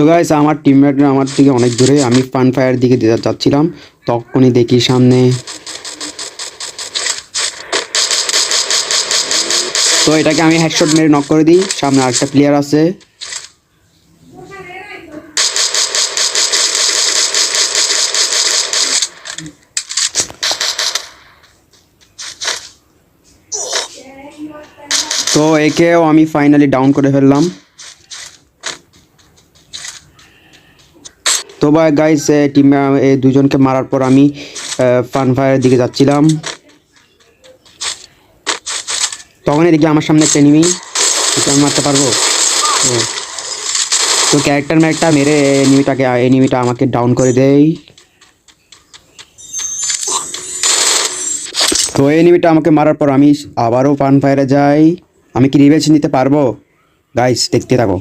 তো গাইস আমার টিমমেটরা আমার থেকে অনেক দূরে, আমি ফান ফায়ার দিকে যাচ্ছিলাম, তখনই দেখি সামনে। তো এটাকে আমি হেডশট মেরে নক করে দিই। সামনে আরেকটা প্লেয়ার আছে। তো একেও আমি ফাইনালি ডাউন করে ফেললাম। তো ভাই গাইস টিমে এই দুজনকে মারার পর আমি ফান ফায়ারের দিকে যাচ্ছিলাম, তখনই দেখি আমার সামনে একটা এনিমি। আমি মারতে পারবো? তো তো ক্যারেক্টার ম্যাকটা মেরে এনিমিটা আমাকে ডাউন করে দেয়। তো এনিমিটা আমাকে মারার পর আমি আবারও ফান ফায়ারে যাই। আমি কি রিভেঞ্জ নিতে পারবো? গাইস দেখতে থাকো।